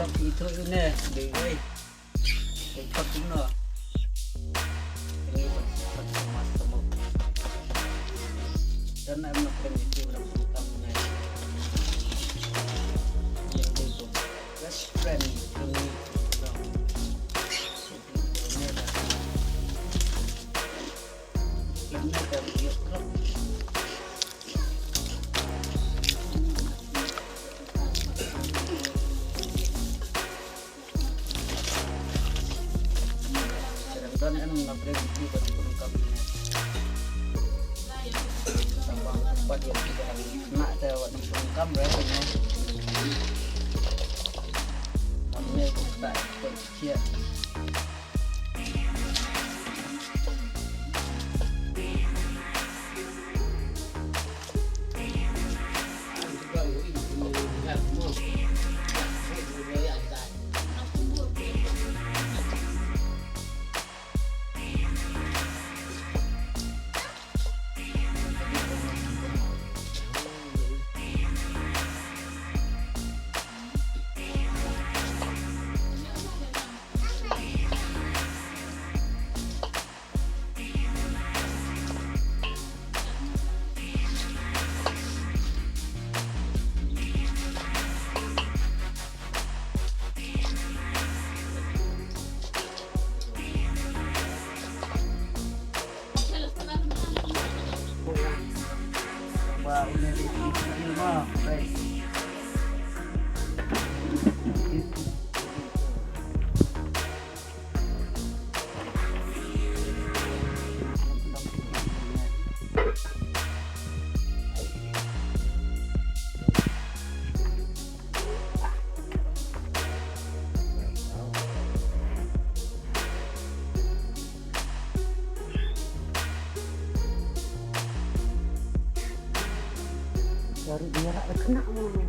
itu ini deh, cepat benar. Ini mas temu. Dan emang keren itu berapa tamunya. Yang itu best friend ini. Ini dari dia klub. Dan kan memprediksi dan pelengkapnya tambang cepat yang tidak kena lewat pelengkap berarti makanya kita kecil ini mah guys. Dari dia tak kena kawan